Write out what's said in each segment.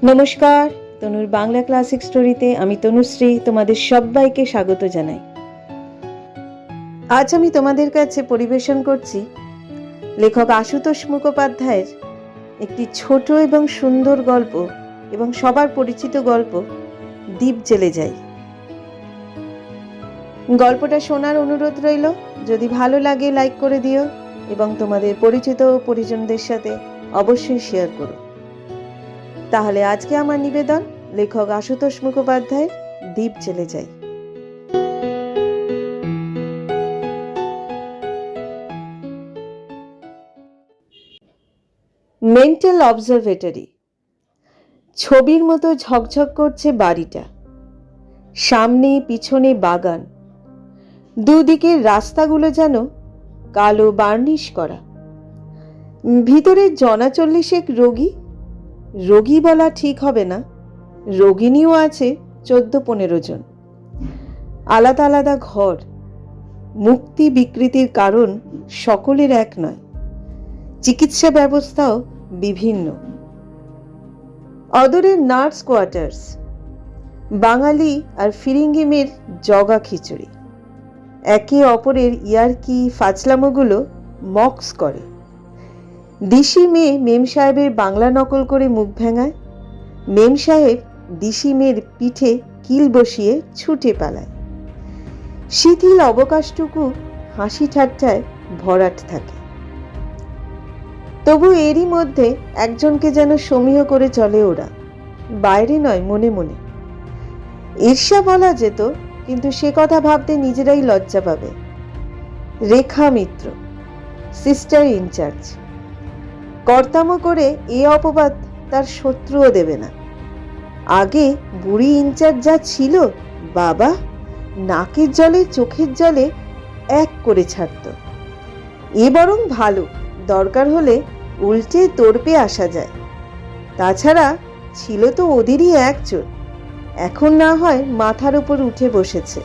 নমস্কার, তনুর বাংলা ক্লাসিক স্টোরিতে আমি তনুশ্রী তোমাদের সবাইকে স্বাগত জানাই। আজ আমি তোমাদের কাছে পরিবেশন করছি লেখক আশুতোষ মুখোপাধ্যায়ের একটি ছোট এবং সুন্দর গল্প এবং সবার পরিচিত গল্প দ্বীপ জেলে যাই। গল্পটা শোনার অনুরোধ রইল। যদি ভালো লাগে লাইক করে দিও এবং তোমাদের পরিচিত ও পরিজনদের সাথে অবশ্যই শেয়ার করো। তাহলে আজকে আমার নিবেদন লেখক আশুতোষ মুখোপাধ্যায়ের দ্বীপ জেলে যাই। Mental observatory. ছবির মতো ঝকঝক করছে বাড়িটা। সামনে পিছনে বাগান, দুদিকের রাস্তাগুলো যেন কালো বার্নিশ করা। ভিতরে 40 রোগী বলা ঠিক হবে না, রোগিণীও আছে 14-15 জন। আলাদা আলাদা ঘর। মুক্তি বিকৃতির কারণ সকলের এক নয়, চিকিৎসা ব্যবস্থাও বিভিন্ন। অদূরের নার্স কোয়ার্টার্স, বাঙালি আর ফিরিঙ্গি মেয়ের জগা খিচুড়ি। একে অপরের ইয়ার্কি ফাজলামোগুলো মক্স করে। দিশি মেয়ে মেম সাহেবের বাংলা নকল করে মুখ ভেঙায়, মেম সাহেব দিশি মেয়ের পিঠে কিল বসিয়ে ছুটে পালায়। শিথিল অবকাশটুকু হাসি ঠাট্টায় ভরাট থাকে। তবু এরই মধ্যে একজনকে যেন সমীহ করে চলে ওরা, বাইরে নয় মনে মনে। ঈর্ষা বলা যেত, কিন্তু সে কথা ভাবতে নিজেরাই লজ্জা পাবে। রেখা মিত্র, সিস্টার ইনচার্জ। কর্তামো করে এ অপবাদ তার শত্রুও দেবে না। আগে বুড়ি ইনচার্জ যা ছিল, বাবা নাকের জলে চোখের জলে এক করে ছাড়ত। এ বরং ভালো, দরকার হলে উল্টে তোড়পে আসা যায়। তাছাড়া ছিল তো ওদেরই একজন, এখন না হয় মাথার উপর উঠে বসেছে।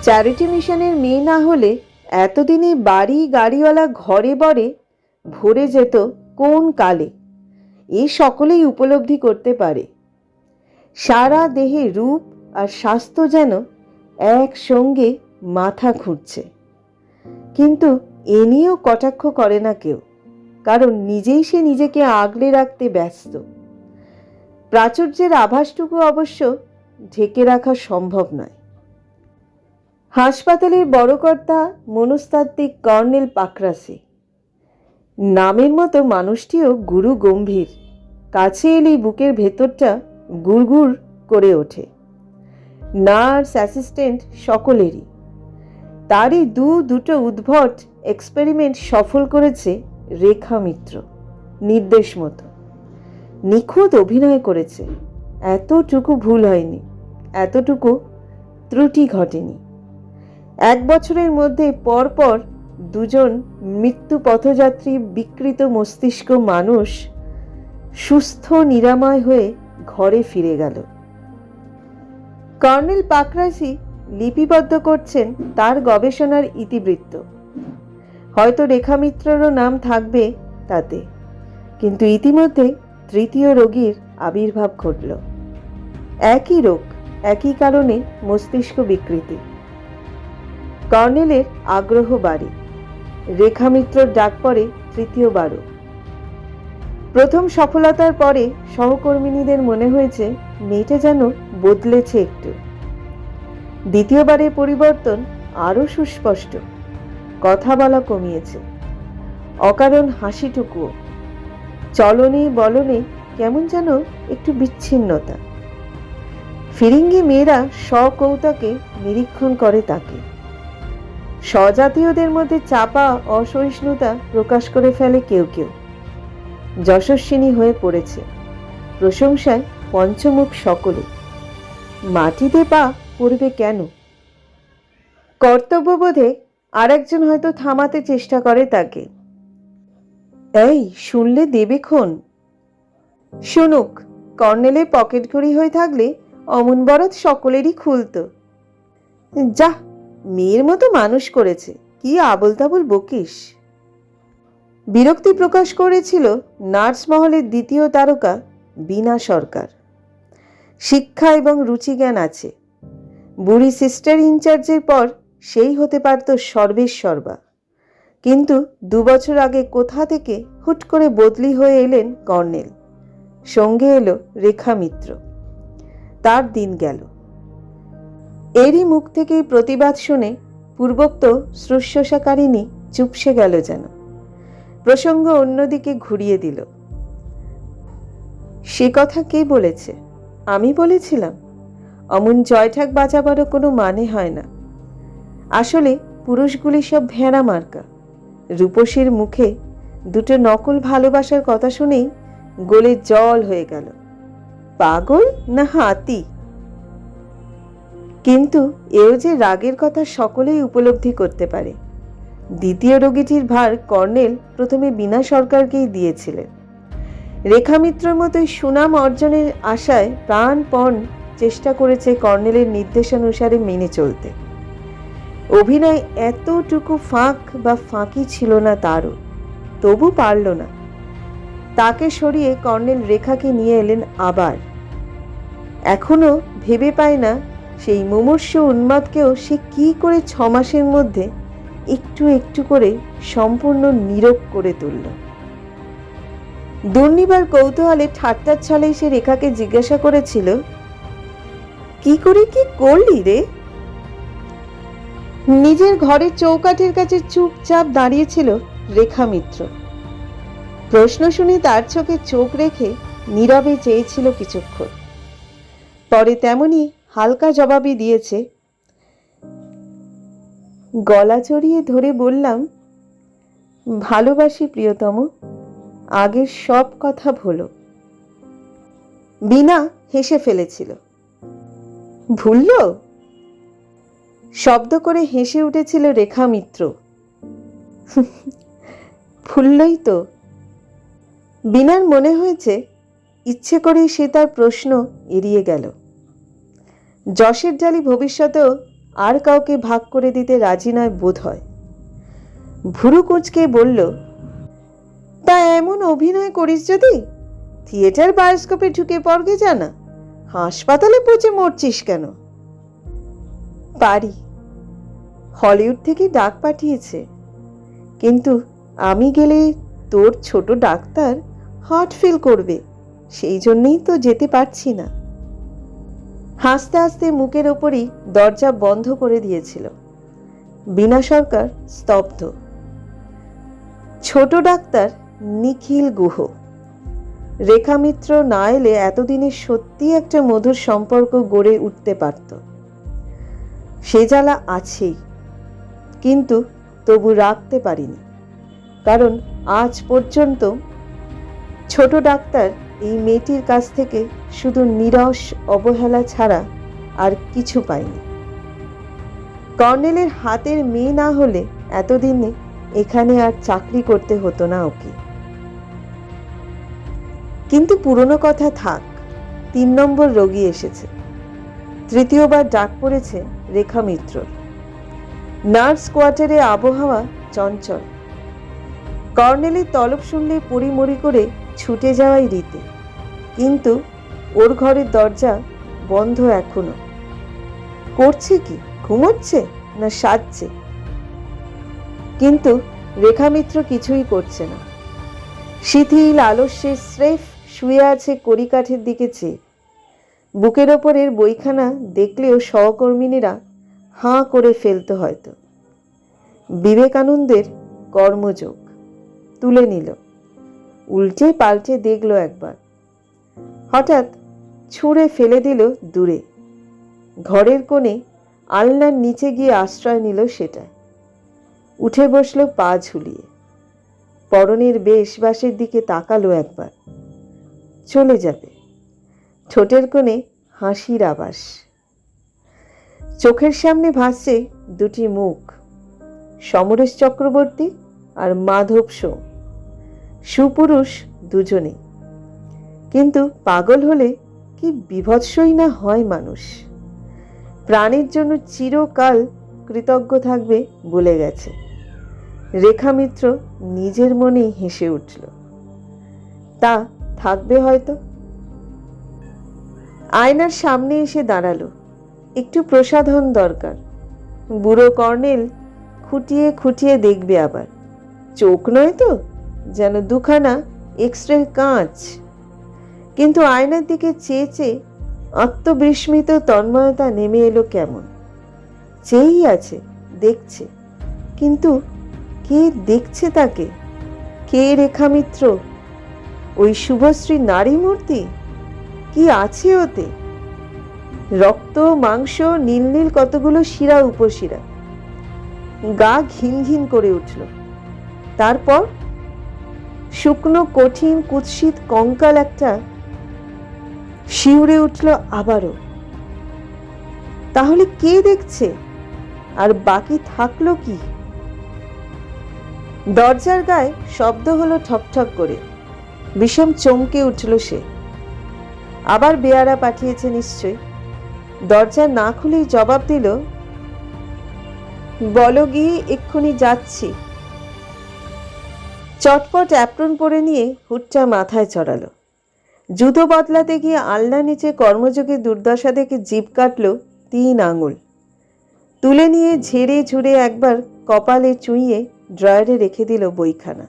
চ্যারিটি মিশনের মেয়ে না হলে এতদিনে বাড়ি গাড়িওয়ালা ঘরে বরে ভরে যেত কোন কালে, এ সকলেই উপলব্ধি করতে পারে। সারা দেহে রূপ আর স্বাস্থ্য যেন একসঙ্গে মাথা ঘুরছে, কিন্তু এ নিয়েও কটাক্ষ করে না কেউ, কারণ নিজেই সে নিজেকে আগলে রাখতে ব্যস্ত। প্রাচুর্যের আভাসটুকু অবশ্য ঢেকে রাখা সম্ভব নয়। হাসপাতালের বড় কর্তা মনস্তাত্ত্বিক কর্নেল পাকরাসি। নামের মতো মানুষটিও গুরু গম্ভীর। কাছে এলেই বুকের ভেতরটা গুড়গুড় করে ওঠে। নার্স অ্যাসিস্ট্যান্ট সকলেরই। তারই দুটো উদ্ভট এক্সপেরিমেন্ট সফল করেছে রেখা মিত্র, নির্দেশ মতো। নিখুঁত অভিনয় করেছে, এতটুকু ভুল হয়নি, এতটুকু ত্রুটি ঘটেনি। 1 বছরের মধ্যে পরপর 2 মৃত্যু পথযাত্রী বিকৃত মস্তিষ্ক মানুষ সুস্থ নিরাময় হয়ে ঘরে ফিরে গেল। কর্নেল পাকরাসি লিপিবদ্ধ করছেন তার গবেষণার ইতিবৃত্ত। হয়তো রেখা মিত্ররও নাম থাকবে তাতে, কিন্তু ইতিমধ্যে 3য় রোগীর আবির্ভাব ঘটল। একই রোগ, একই কারণে মস্তিষ্ক বিকৃতি। কর্নেলের আগ্রহ বাড়ে। রেখা মিত্রর ডাক পড়ে 3য় বারও। প্রথম সফলতার পরে সহকর্মিনীদের মনে হয়েছে মেয়েটা যেন বদলেছে একটু। 2য়বারের পরিবর্তন আরো সুস্পষ্ট। কথা বলা কমিয়েছে, অকারণ হাসিটুকুও। চলনে বলনে কেমন যেন একটু বিচ্ছিন্নতা। ফিরিঙ্গি মেয়েরা সকৌতুকে নিরীক্ষণ করে তাকে। স্বজাতীয়দের মধ্যে চাপা অসহিষ্ণুতা প্রকাশ করে ফেলে কেউ কেউ। যশস্বিনী হয়ে পড়েছে, প্রশংসায় পঞ্চমুখ সকলে। মাটিতে পা পড়বে কেন? কর্তব্যবোধে আরেকজন হয়তো থামাতে চেষ্টা করে তাকে। এই শুনলে দেবে খন? শুনুক, কর্নেলের পকেট ঘড়ি হয়ে থাকলে অমন বরৎ সকলেরই খুলত। যা, মেয়ের মতো মানুষ করেছে, কি আবল তাবল বকিস। বিরক্তি প্রকাশ করেছিল নার্স মহলের 2য় তারকা বীণা সরকার। শিক্ষা এবং রুচিজ্ঞান আছে। বুড়ি সিস্টার ইনচার্জের পর সেই হতে পারত সর্বেশ্বর্বা। কিন্তু 2 বছর আগে কোথা থেকে হুট করে বদলি হয়ে এলেন কর্নেল। সঙ্গে এলো রেখা মিত্র। তার দিন গেল। এরই মুখ থেকেই প্রতিবাদ শুনে পূর্বোক্ত শুশ্রূষাকারিণী চুপসে গেল যেন। প্রসঙ্গ অন্যদিকে ঘুরিয়ে দিল। সে কথা কে বলেছে? আমি বলেছিলাম? অমন জয়ঠাক বাজাবারও কোনো মানে হয় না। আসলে পুরুষগুলি সব ভেড়া মার্কা। রূপসীর মুখে 2টো নকল ভালোবাসার কথা শুনেই গলে জল হয়ে গেল। পাগল না হাতি? কিন্তু এও যে রাগের কথা সকলেই উপলব্ধি করতে পারে। দ্বিতীয় রোগীটির ভার কর্নেল প্রথমে বীণা সরকারকেই দিয়েছিলেন। রেখা মিত্রর মতোই সুনাম অর্জনের আশায় প্রাণপণ চেষ্টা করেছে কর্নেলের নির্দেশানুসারে মেনে চলতে। অভিনয় এতটুকু ফাঁক বা ফাঁকি ছিল না তারও, তবু পারল না। তাকে সরিয়ে কর্নেল রেখাকে নিয়ে এলেন আবার। এখনো ভেবে পায় না সেই মুমূর্ষ উন্মাদকেও সে কি করে 6 মাসের মধ্যে একটু একটু করে সম্পূর্ণ নীরব করে তুলল। দুর্নিবার কৌতূহলে ঠাট্টার ছলেই সে রেখাকে জিজ্ঞাসা করেছিল, কি করে কি করলি রে? নিজের ঘরের চৌকাঠের কাছে চুপচাপ দাঁড়িয়েছিল রেখা মিত্র। প্রশ্ন শুনে তার চোখে চোখ রেখে নীরবে চেয়েছিল কিছুক্ষণ। পরে তেমনি হালকা জবাবই দিয়েছে। গলা জড়িয়ে ধরে বললাম, ভালোবাসি প্রিয়তম, আগের সব কথা ভুলো। বীণা হেসে ফেলেছিল। ভুলল? শব্দ করে হেসে উঠেছিল রেখা মিত্র। ভুললই তো। বীণার মনে হয়েছে ইচ্ছে করেই সে তার প্রশ্ন এড়িয়ে গেল। যশের জালি ভবিষ্যতেও আর কাউকে ভাগ করে দিতে রাজি নয় বোধ হয়। ভুরু কুঁচকে বলল, তা এমন অভিনয় করিস যদি, থিয়েটার বায়োস্কোপে ঢুকে পড়গে জানা, হাসপাতালে পচে মরছিস কেন? পারি। হলিউড থেকে ডাক পাঠিয়েছে, কিন্তু আমি গেলে তোর ছোট ডাক্তার হার্ট ফেল করবে, সেই জন্যই তো যেতে পারছি না। হাসতে হাসতে মুখের ওপরই দরজা বন্ধ করে দিয়েছিল। বীণা সরকার স্তব্ধ। ছোট ডাক্তার নিখিল গুহ। রেখা মিত্র না এলে এতদিনে সত্যি একটা মধুর সম্পর্ক গড়ে উঠতে পারত। সে জ্বালা আছেই, কিন্তু তবু রাখতে পারিনি। কারণ আজ পর্যন্ত ছোট ডাক্তার এই মেয়েটির কাছ থেকে শুধু নীরস অবহেলা ছাড়া আর কিছু পায়নি। কর্নেলের হাতের মেয়ে না হলে এতদিনে এখানে আর চাকরি করতে হতো না ওকে। কিন্তু পুরনো কথা থাক, 3 নম্বর রোগী এসেছে। তৃতীয়বার ডাক পড়েছে রেখা মিত্রর। নার্স কোয়ার্টারে আবহাওয়া চঞ্চল। কর্নেলের তলব শুনলে পড়িমড়ি করে ছুটে যাওয়াই রীতি, কিন্তু ওর ঘরের দরজা বন্ধ এখনো। করছে কি? ঘুমোচ্ছে না সাজছে? কিন্তু রেখা মিত্র কিছুই করছে না। শিথিল আলস্যে স্রেফ শুয়ে আছে কড়িকাঠের দিকে চেয়ে। বুকের ওপরের বইখানা দেখলেও সহকর্মিনীরা হাঁ করে ফেলতো হয়তো। বিবেকানন্দের কর্মযোগ তুলে নিল, উল্টে পাল্টে দেখল একবার, হঠাৎ ছুঁড়ে ফেলে দিল দূরে। ঘরের কোণে আলনার নিচে গিয়ে আশ্রয় নিল সেটা। উঠে বসলো পা ঝুলিয়ে। পরনের বেশবাসের দিকে তাকালো একবার। চলে যাবে। ঠোঁটের কোণে হাসির আভাস। চোখের সামনে ভাসছে 2টি মুখ, সমরেশ চক্রবর্তী আর মাধব সোম। সুপুরুষ দুজনে, কিন্তু পাগল হলে কি বিভৎসই না হয় মানুষ। প্রাণের জন্য চিরকাল কৃতজ্ঞ থাকবে বলে গেছে। রেখা মিত্র নিজের মনেই হেসে উঠল। তা থাকবে হয়তো, আয়নার সামনে এসে দাঁড়ালো। একটু প্রসাধন দরকার। বুড়ো কর্নেল খুঁটিয়ে খুঁটিয়ে দেখবে আবার। চোখ নয় তো, যেন দুখানা এক্সরে কাঁচ। কিন্তু আয়নার দিকে চেয়ে চেয়ে আত্মবিস্মিত তন্ময়তা নেমে এলো কেমন। চেয়েই আছে, দেখছে, কিন্তু কে দেখছে তাকে? কে রেখা মিত্র? ওই শুভশ্রী নারী মূর্তি? কি আছে ওতে? রক্ত, মাংস, নীল নীল কতগুলো শিরা উপশিরা। গা ঘিন ঘিন করে উঠল। তারপর শুকনো কঠিন কুৎসিত কঙ্কাল একটা শিউরে উঠল আবারও। তাহলে কে দেখছে? আর বাকি থাকলো কি? দরজার গায়ে শব্দ হলো ঠকঠক করে। বিষম চমকে উঠল সে। আবার বেয়ারা পাঠিয়েছে নিশ্চয়। দরজা না খুলেই জবাব দিল, বলো গিয়ে এক্ষুনি যাচ্ছি। চটপট অ্যাপ্রন পরে নিয়ে হুডটা মাথায় চড়ালো। জুতো বদলাতে গিয়ে আলনা নিচে কর্মযোগে দুর্দশা দেখে জিভ কাটল 3 আঙুল। তুলে নিয়ে ঝেড়ে ঝুড়ে একবার কপালে চুইয়ে ড্রয়ারে রেখে দিল বইখানা।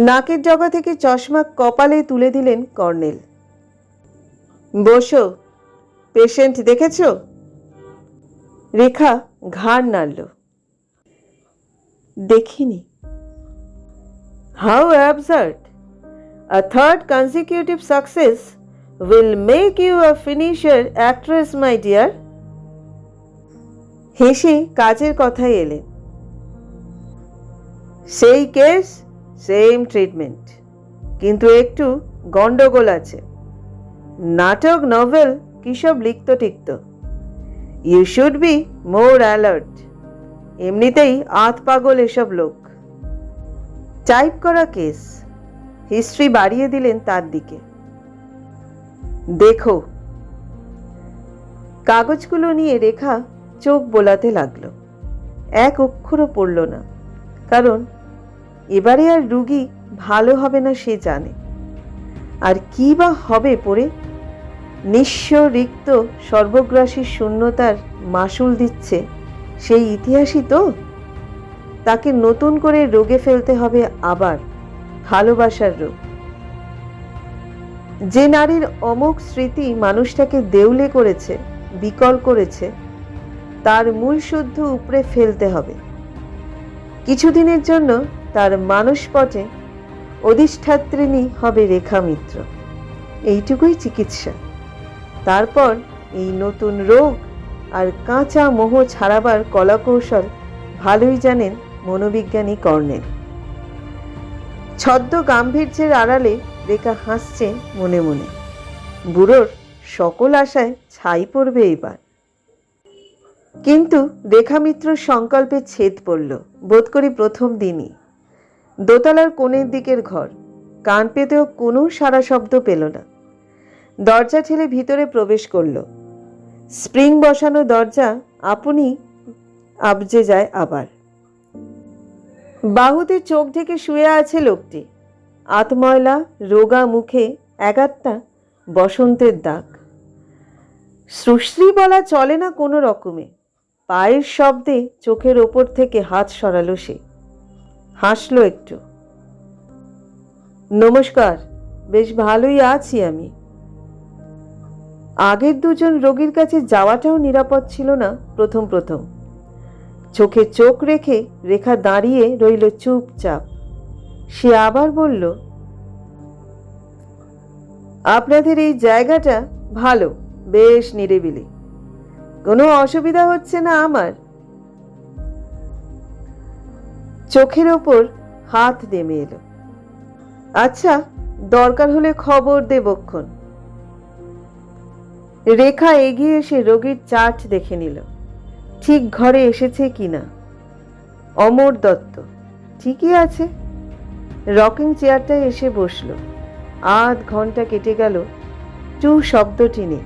নাকের ডগা থেকে চশমা কপালে তুলে দিলেন কর্নেল। বসো, পেশেন্ট দেখেছ? রেখা ঘাড় নাড়ল। দেখিনি। How absurd! A third consecutive success will make you a finisher actress, my dear. হেসে কাজের কথায় এলেন। সেই কেস, সেম ট্রিটমেন্ট, কিন্তু একটু গন্ডগোল আছে। নাটক, নভেল কিসব লিখত টিকত। You should be more alert. এমনিতেই আত পাগল এসব লোক। টাইপ করা কেস। হিস্ট্রি বাড়িয়ে দিলেন তার দিকে। দেখো। কাগজগুলো নিয়ে রেখা চোখ বোলাতে লাগলো। এক অক্ষরও পড়ল না, কারণ এবারে আর রুগী ভালো হবে না সে জানে। আর কি বা হবে পড়ে? নিঃস্ব, রিক্ত, সর্বগ্রাসী শূন্যতার মাসুল দিচ্ছে সেই ইতিহাসই তো। তাকে নতুন করে রোগে ফেলতে হবে আবার, ভালোবাসার রোগ। যে নারীর অমোঘ স্মৃতি মানুষটাকে দেউলে করেছে, বিকল করেছে, তার মূল শুদ্ধ উপড়ে ফেলতে হবে। কিছুদিনের জন্য তার মানসপটে অধিষ্ঠাত্রিণী হবে রেখা মিত্র। এইটুকুই চিকিৎসা। তারপর এই নতুন রোগ আর কাঁচা মোহ ছাড়াবার কলাকৌশল ভালোই জানেন মনোবিজ্ঞানী কর্নেল। ছদ্ম গাম্ভীর্যের আড়ালে রেখা হাসছে মনে মনে। বুড়োর সকল আশায় ছাই পড়বে এবার। কিন্তু রেখা মিত্র সংকল্পে ছেদ পড়ল বোধ করি প্রথম দিনই। দোতলার কোণের দিকের ঘর। কান পেতেও কোনো সারা শব্দ পেল না। দরজা ঠেলে ভিতরে প্রবেশ করল। স্প্রিং বসানো দরজা আপনি আবজে যায় আবার। বাহুতে চোখ ঢেকে শুয়ে আছে লোকটি। আতময়লা, রোগা মুখে একাত্তা বসন্তের দাগ। সুশ্রী বলা চলে না কোনো রকমে। পায়ের শব্দে চোখের ওপর থেকে হাত সরালো সে। হাসলো একটু। নমস্কার, বেশ ভালোই আছি আমি। আগের দুজন রোগীর কাছে যাওয়াটাও নিরাপদ ছিল না প্রথম প্রথম। চোখে চোখ রেখে রেখা দাঁড়িয়ে রইল চুপচাপ। সে আবার বলল, আপনাদের এই জায়গাটা ভালো, বেশ নিরিবিলি। কোনো অসুবিধা হচ্ছে না আমার? চোখের ওপর হাত নেমে এলো। আচ্ছা, দরকার হলে খবর দেবক্ষণ। রেখা এগিয়ে এসে রোগীর চার্ট দেখে নিল। ঠিক ঘরে এসেছে কিনা। অমর দত্ত ঠিকই আছে। রকিং চেয়ারটায় এসে বসল। আধ ঘন্টা কেটে গেল, টু শব্দটি নেই।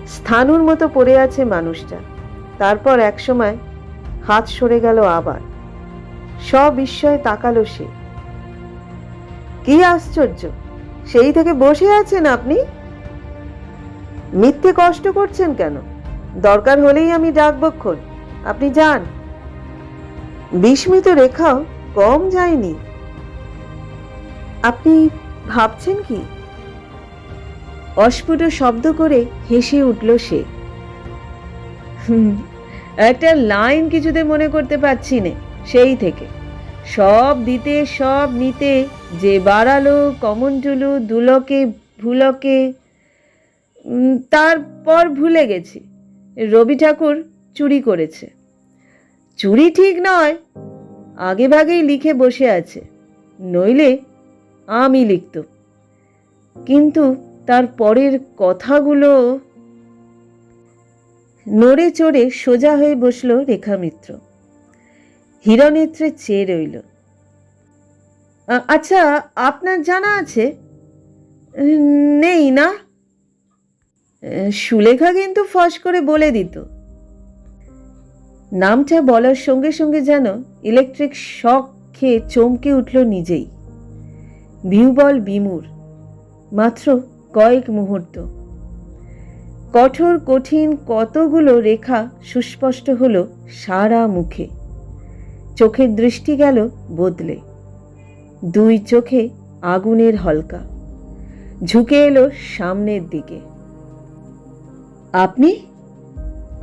স্থানুর মতো পড়ে আছে মানুষটা। তারপর একসময় হাত সরে গেল আবার। সবিস্ময়ে তাকালো সে। কি আশ্চর্য, সেই থেকে বসে আছেন আপনি? মিথ্যে কষ্ট করছেন কেন? দরকার হলেই আমি ডাকবক্ষণ, আপনি যান। বিস্মিত রেখাও কম যায়নি। আপনি ভাবছেন কি? অস্ফুট শব্দ করে হেসে উঠল সে। একটা লাইন কিছুতে মনে করতে পারছি না সেই থেকে। সব দিতে সব নিতে যে বাড়ালো কমনটুলু দুলকে ভুলকে, তারপর ভুলে গেছি রবি ঠাকুর চুরি করেছে। চুরি ঠিক নয়, আগে ভাগেই লিখে বসে আছে, নইলে আমি লিখত। কিন্তু তার পরের কথাগুলো। নড়ে চড়ে সোজা হয়ে বসল রেখা মিত্র, হিরনেত্রে চেয়ে রইল। আচ্ছা, আপনার জানা আছে? নেই না? সুলেখা কিন্তু ফস করে বলে দিত। নামটা বলার সঙ্গে সঙ্গে যেন ইলেকট্রিক শক খেয়ে চমকে উঠল নিজেই। বিহ্বল বিমূঢ়, মাত্র কয়েক মুহূর্ত। কঠোর কঠিন কতগুলো রেখা সুস্পষ্ট হলো সারা মুখে। চোখের দৃষ্টি গেল বদলে, দুই চোখে আগুনের হলকা, ঝুঁকে এলো সামনের দিকে।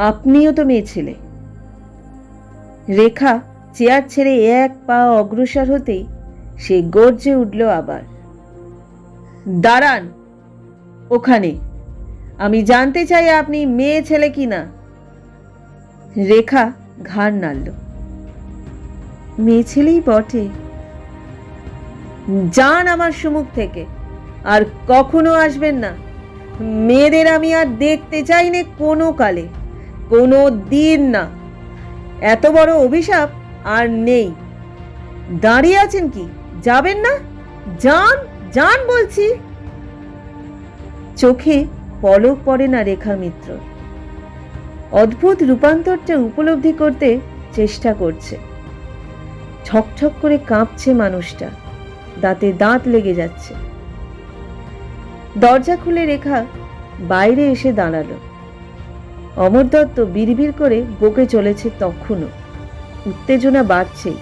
আপনিও তো মেয়ে ছেলে। রেখা চেয়ার ছেড়ে এক পা অগ্রসর হতেই সে গর্জে উঠল আবার। দাঁড়ান ওখানে, আমি জানতে চাই আপনি মেয়ে ছেলে কিনা। রেখা ঘাড় নাড়ল। মেয়ে ছেলেই বটে। যান আমার সম্মুখ থেকে, আর কখনো আসবেন না। মেয়েদের আমি আর দেখতে চাই না কোনো কালে, কোনো দিন না। এত বড় অভিশাপ আর নেই। দাঁড়িয়ে আছেন কি? যাবেন না? যান যান বলছি। চোখে পলক পড়ে না রেখা মিত্র। অদ্ভুত রূপান্তরটা উপলব্ধি করতে চেষ্টা করছে। ছকছক করে কাঁপছে মানুষটা, দাঁতে দাঁত লেগে যাচ্ছে। দরজা খুলে রেখা বাইরে এসে দাঁড়ালো। অমর দত্ত বিড়বিড় করে বকে চলেছে তখনও, উত্তেজনা বাড়ছেই।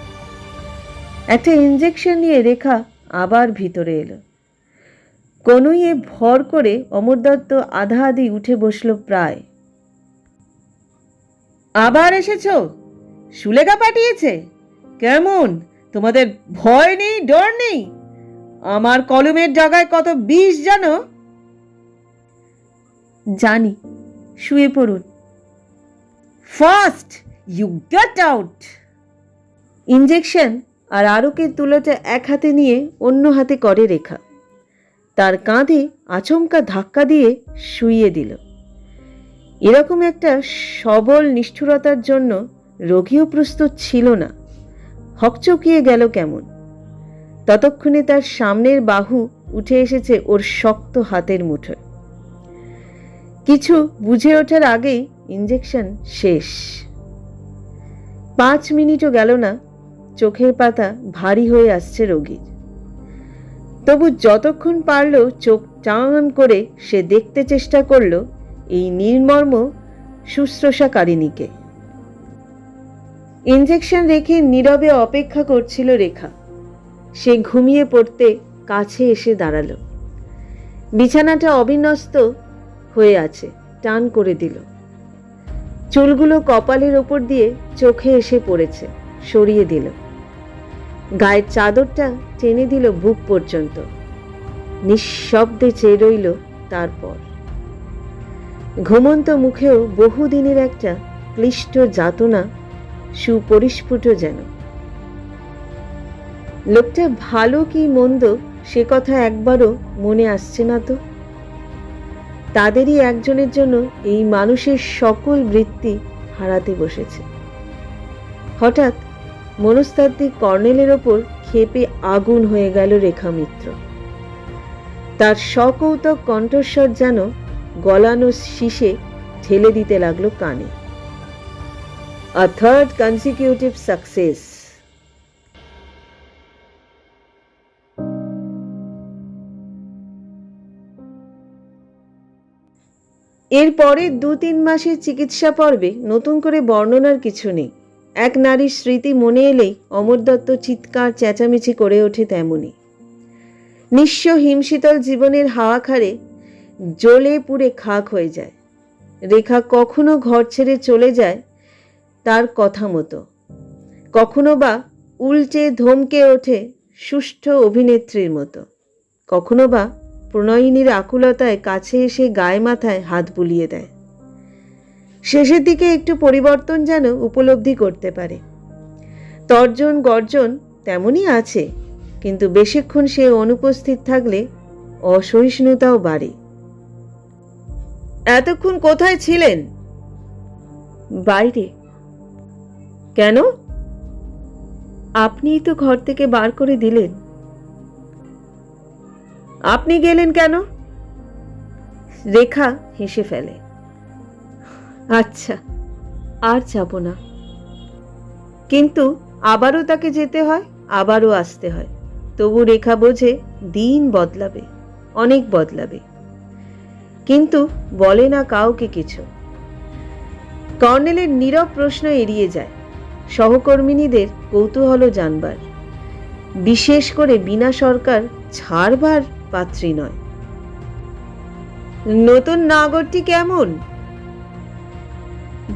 একটা ইঞ্জেকশন নিয়ে রেখা আবার ভিতরে এলো। কনুইয়ে ভর করে অমর দত্ত আধা আধি উঠে বসলো প্রায়। আবার এসেছো? সুলেখা পাঠিয়েছে? কেমন, তোমাদের ভয় নেই, ডর নেই? আমার কলমের জায়গায় কত বিষ জানো? জানি, শুয়ে পড়ুন। Fast, you get out. Injection আর আরকের তুলোটা এক হাতে নিয়ে অন্য হাতে করে রেখা। তার কাঁধে আচমকা ধাক্কা দিয়ে শুইয়ে দিল। এরকম একটা সবল নিষ্ঠুরতার জন্য রোগীও প্রস্তুত ছিল না। হকচকিয়ে গেল কেমন। ততক্ষণে তার সামনের বাহু উঠে এসেছে ওর শক্ত হাতের মুঠোয়। কিছু বুঝে ওঠার আগেই ইঞ্জেকশন শেষ। 5 মিনিটও গেল না, চোখের পাতা ভারী হয়ে আসছে রোগীর। তবু যতক্ষণ পারল চোখ টান করে সে দেখতে চেষ্টা করল এই নির্মর্ম শুশ্রূষাকারিণীকে। ইঞ্জেকশন রেখে নীরবে অপেক্ষা করছিল রেখা। সে ঘুমিয়ে পড়তে কাছে এসে দাঁড়ালো। বিছানাটা অবিন্যস্ত হয়ে আছে, টান করে দিল। চুলগুলো কপালের ওপর দিয়ে চোখে এসে পড়েছে, সরিয়ে দিল। গায়ের চাদরটা টেনে দিল বুক পর্যন্ত। নিঃশব্দে চেয়ে রইল তারপর। ঘুমন্ত মুখেও বহুদিনের একটা ক্লিষ্ট যাতনা সুপরিস্ফুট যেন। লোকটা ভালো কি মন্দ সে কথা একবারও মনে আসছে না তো। তাদেরই একজনের জন্য এই মানুষের সকল বৃত্তি হারাতে বসেছে। হঠাৎ মনস্তাত্ত্বিক কর্নেলের ওপর ক্ষেপে আগুন হয়ে গেল রেখা মিত্র। তার সকৌতুক কণ্ঠস্বর যেন গলানো শীষে ঠেলে দিতে লাগলো কানে। A third consecutive success. এরপরে 2-3 মাসের চিকিৎসা পর্বে নতুন করে বর্ণনার কিছু নেই। এক নারীর স্মৃতি মনে এলেই অমর দত্ত চিৎকার চেঁচামেচি করে ওঠে তেমনি। নিঃস্ব হিমশীতল জীবনের হাওয়াখারে জ্বলে পুড়ে খাক হয়ে যায়। রেখা কখনো ঘর ছেড়ে চলে যায় তার কথা মতো, কখনো বা উল্টে ধমকে ওঠে সুষ্ঠু অভিনেত্রীর মতো, কখনো বা প্রণয়িনীর আকুলতায় কাছে এসে গায়ে মাথায় হাত বুলিয়ে দেয়। শেষের দিকে একটু পরিবর্তন যেন উপলব্ধি করতে পারে। তর্জন গর্জন তেমনই আছে, কিন্তু বেশিক্ষণ সে অনুপস্থিত থাকলে অসহিষ্ণুতাও বাড়ে। এতক্ষণ কোথায় ছিলেন? বাইরে। কেন? আপনিই তো ঘর থেকে বার করে দিলেন। আপনি গেলেন কেন? রেখা হেসে ফেলে। আচ্ছা, আর যাব না। কিন্তু আবারও তাকে যেতে হয়, আবারও আসতে হয়। তবু রেখা বোঝে দিন বদলাবে, অনেক বদলাবে, কিন্তু বলে না কাউকে কিছু। কর্নেলের নীরব প্রশ্ন এড়িয়ে যায় সহকর্মিনীদের কৌতূহল জানবার, বিশেষ করে বিনা সরকার ছাড়বার পাত্রী নয়। নতুন নাগরটি কেমন?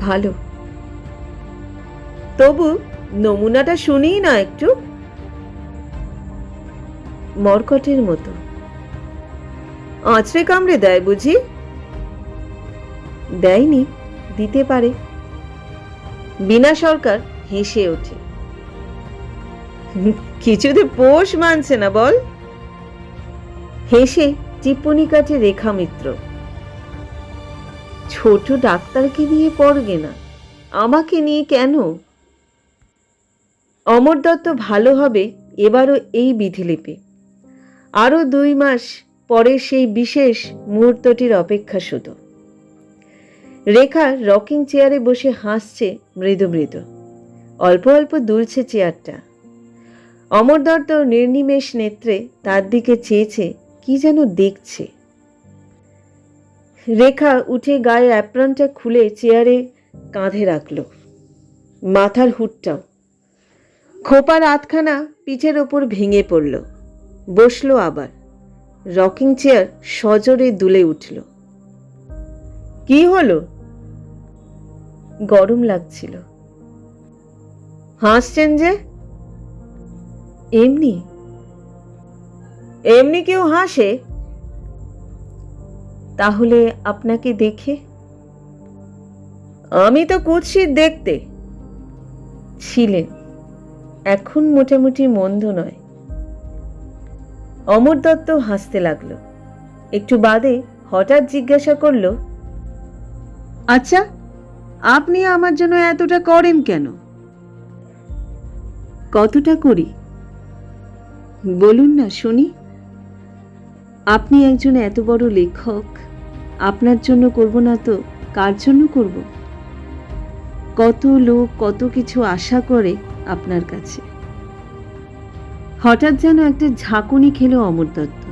ভালো। তবু নমুনাটা শুনিই না একটু। মরকটের মতো। আঁচড়ে কামড়ে দেয় বুঝি? দেয়নি, দিতে পারে। বিনা সরকার হেসে ওঠে। কিছুতে পোষ মানছে না বল। হেসে টিপ্পনি কাটে রেখা মিত্র। ছোট ডাক্তারকে নিয়ে পড়গে না, আমাকে নিয়ে কেন? অমর দত্ত ভালো হবে এবারও এই বিধিলিপি। আরো 2 মাস পরে সেই বিশেষ মুহূর্তটির অপেক্ষা শুধু। রেখা রকিং চেয়ারে বসে হাসছে মৃদু মৃদু, অল্প অল্প দুলছে চেয়ারটা। অমর দত্ত নির্নিমেষ নেত্রে তার দিকে চেয়েছে, কি যেন দেখছে। রেখা উঠে গায়ে অ্যাপ্রনটা খুলে চেয়ারে কাঁধে রাখল, মাথার হুডটাও। খোপার আধখানা পিঠের ওপর ভেঙে পড়ল। বসলো আবার। রকিং চেয়ার সজোরে দুলে উঠল। কি হলো? গরম লাগছিল। হাসছেন যে? এমনি। এমনি কেউ হাসে? তাহলে আপনাকে দেখে? আমি তো কুৎসিত দেখতে। ছিলেন, এখন মোটামুটি মন্দ নয়। অমর দত্ত হাসতে লাগলো। একটু বাদে হঠাৎ জিজ্ঞাসা করল, আচ্ছা, আপনি আমার জন্য এতটা করেন কেন? কতটা করি বলুন না শুনি। আপনি একজন এত বড় লেখক, আপনার জন্য করব না তো কার জন্য করব? কত লোক কত কিছু আশা করে আপনার কাছে। হঠাৎ যেন একটা ঝাঁকুনি খেলো অমর দত্ত।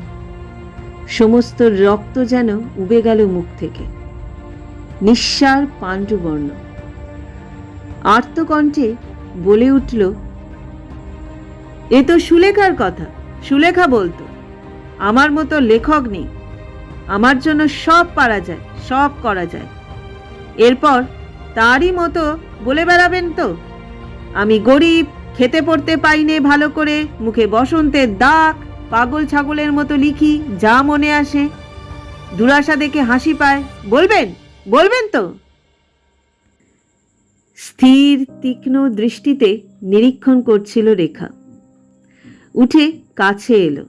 সমস্ত রক্ত যেন উবে গেল মুখ থেকে। নিঃসার পাণ্ডুবর্ণ। আর্তকণ্ঠে বলে উঠল, এ তো সুলেখার কথা। সুলেখা বলতো, আমার মতো লেখক নেই, আমার জন্য সব পারা যায়, সব করা যায়। এরপর তারই মতো বলে বেড়াবেন তো, আমি গরিব, খেতে পড়তে পাইনে ভালো করে, মুখে বসন্তের দাগ, পাগল ছাগলের মতো লিখি যা মনে আসে, দুরাশা দেখে হাসি পায়। বলবেন? বলবেন তো? স্থির তীক্ষ্ণ দৃষ্টিতে নিরীক্ষণ করছিল রেখা। উঠে কাছে এলো।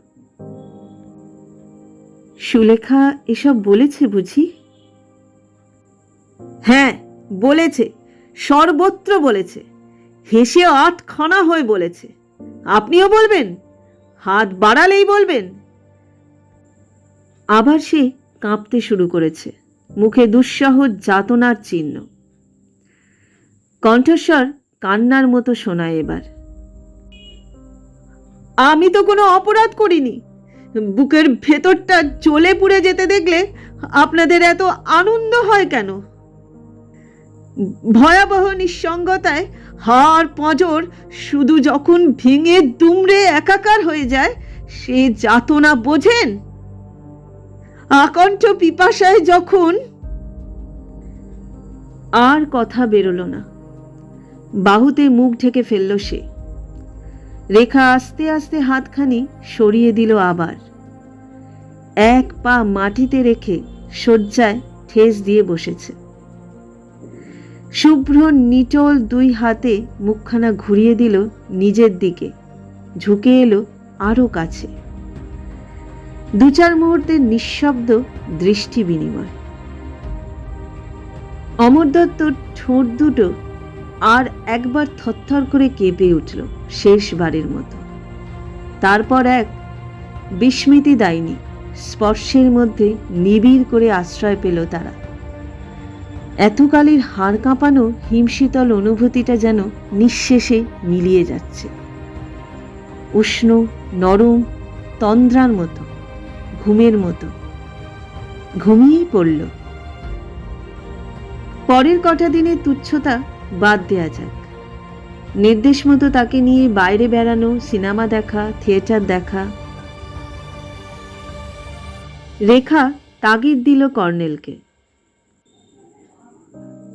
সুলেখা এসব বলেছে বুঝি? হ্যাঁ বলেছে, সর্বত্র বলেছে, হেসে আটখানা হয়ে বলেছে। আপনিও বলবেন? হাত বাড়ালেই বলবেন? আবার সে কাঁপতে শুরু করেছে, মুখে দুঃসহ যাতনার চিহ্ন। কণ্ঠস্বর কান্নার মতো শোনায় এবার। আমি তো কোনো অপরাধ করিনি, বুকের ভেতরটা জ্বলে পুড়ে যেতে দেখলে আপনাদের এত আনন্দ হয় কেন? ভয়াবহ নিঃসঙ্গতায় হাড় পাঁজর শুধু যখন ভেঙে দুমড়ে একাকার হয়ে যায়, সে যাতনা বোঝেন? আকণ্ঠ পিপাসায় যখন... আর কথা বেরোলো না। বাহুতে মুখ ঢেকে ফেলল সে। রেখা আস্তে আস্তে হাতখানি সরিয়ে দিল আবার। এক পা মাটিতে রেখে শয্যায় ঠেস দিয়ে বসেছে। শুভ্র নিটোল দুই হাতে মুখখানা ঘুরিয়ে দিল নিজের দিকে, ঝুঁকে এলো আরো কাছে। 2-4 মুহূর্তের নিঃশব্দ দৃষ্টি বিনিময়। অমর দত্তর ঠোঁট দুটো আর একবার থরথর করে কেঁপে উঠল শেষবারের মতো। তারপর এক বিস্মৃতিদায়িনী স্পর্শের মধ্যে নিবিড় করে আশ্রয় পেল তারা। এতকালের হাড় কাঁপানো হিমশীতল অনুভূতিটা যেন নিঃশেষে মিলিয়ে যাচ্ছে। উষ্ণ, নরম, তন্দ্রার মতো, ঘুমের মতো। ঘুমিয়েই পড়ল। পরের কটা দিনের তুচ্ছতা বাদ দেয়া যাক। নির্দেশ মতো তাকে নিয়ে বাইরে বেড়ানো, সিনেমা দেখা, থিয়েটার দেখা। রেখা তাগিদ দিল কর্নেলকে।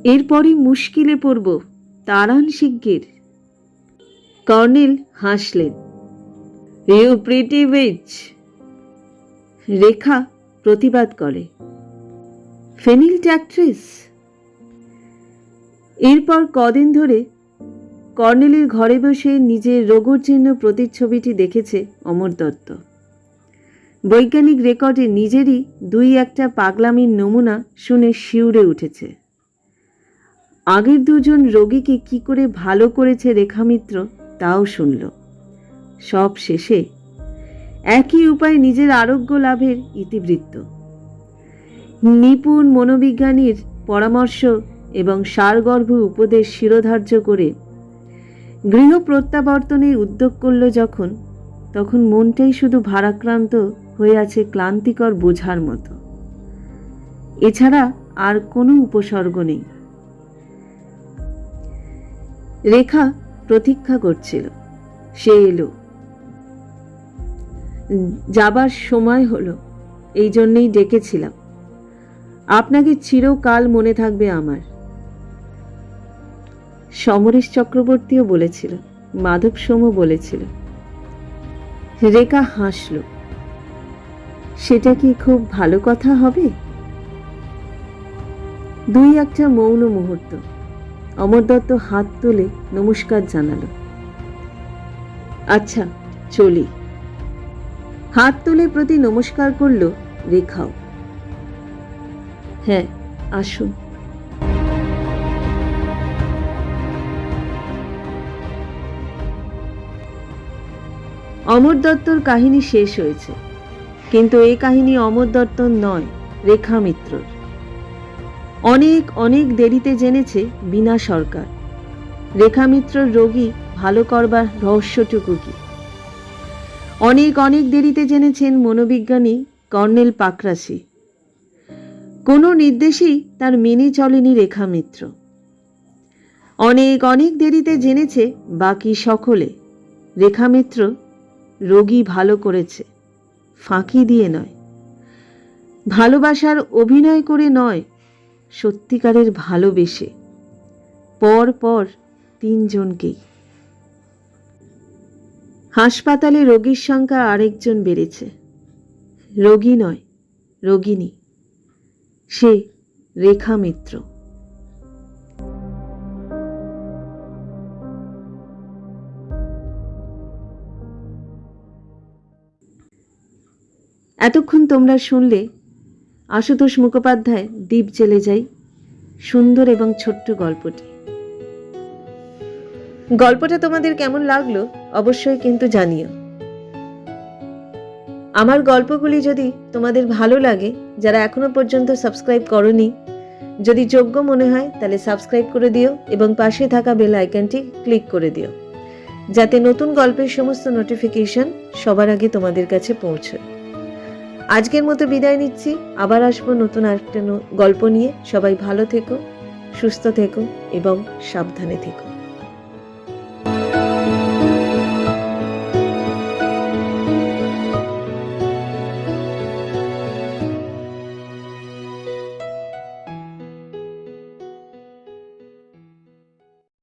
এরপরই মুশকিলে পড়ব, তাড়ান শিগগির। কর্নেল হাসলেন। You pretty which. রেখা প্রতিবাদ করে, ফেনিলট্যাক্ট্রেস। এরপর কদিন ধরে কর্নেলের ঘরে বসে নিজের রোগজীর্ণ প্রতিচ্ছবিটি দেখেছে অমর দত্ত। বৈজ্ঞানিক রেকর্ডে নিজেরই 2-1টা পাগলামির নমুনা শুনে শিউরে উঠেছে। আগের 2জন রোগীকে কি করে ভালো করেছে রেখা মিত্র তাও শুনল। সব শেষে একই উপায়ে নিজের আরোগ্য লাভের ইতিবৃত্ত। নিপুণ মনোবিজ্ঞানীর পরামর্শ এবং সারগর্ভ উপদেশ শিরোধার্য করে গৃহ প্রত্যাবর্তনের উদ্যোগ করল যখন, তখন মনটাই শুধু ভারাক্রান্ত হয়ে আছে ক্লান্তিকর বোঝার মতো। এছাড়া আর কোনো উপসর্গ নেই। রেখা প্রতীক্ষা করছিল, সে এলো। যাবার সময় হলো, এই জন্যেই ডেকেছিলাম। আপনাকে চিরকাল মনে থাকবে আমার। সমরেশ চক্রবর্তীও বলেছিল, মাধব সোমও বলেছিল। রেখা হাসল। সেটা কি খুব ভালো কথা হবে? 2-1টা মৌন মুহূর্ত। অমর দত্ত হাত তুলে নমস্কার জানালো। আচ্ছা, চলি। হাত তুলে প্রতি নমস্কার করল রেখাও। হ্যাঁ, আসুন। অমর দত্তর কাহিনী শেষ হয়েছে, কিন্তু এই কাহিনী অমর দত্তর নয়, রেখা মিত্রর। অনেক অনেক দেরিতে জেনেছে বিনা সরকার রেখা মিত্রর রোগী ভালো করবার রহস্যটুকু কি। অনেক অনেক দেরিতে জেনেছেন মনোবিজ্ঞানী কর্নেল পাকরাশি। কোনো নির্দেশই তার মেনে চলেনি রেখা মিত্র। অনেক অনেক দেরিতে জেনেছে বাকি সকলে রেখা মিত্র রোগী ভালো করেছে, ফাঁকি দিয়ে নয়, ভালোবাসার অভিনয় করে নয়, সত্যিকারের ভালোবেসে। পর পর 3 জনকেই। হাসপাতালে রোগীর সংখ্যা আরেকজন বেড়েছে। রোগী নয়, রোগিনী। সে রেখা মিত্র। এতক্ষণ তোমরা শুনলে আশুতোষ মুখোপাধ্যায় দ্বীপ জেলে যাই সুন্দর এবং ছোট্ট গল্পটি। গল্পটা তোমাদের কেমন লাগলো অবশ্যই কিন্তু জানিও। আমার গল্পগুলি যদি তোমাদের ভালো লাগে, যারা এখনো পর্যন্ত সাবস্ক্রাইব করোনি, যদি যোগ্য মনে হয় তাহলে সাবস্ক্রাইব করে দিও এবং পাশে থাকা বেল আইকনটি ক্লিক করে দিও, যাতে নতুন গল্পের সমস্ত নোটিফিকেশন সবার আগে তোমাদের কাছে পৌঁছয়। আজকের মতো বিদায় নিচ্ছি, আবার আসবো নতুন আরেকটা গল্প নিয়ে। সবাই ভালো থেকো, সুস্থ থেকো এবং সাবধানে থেকো।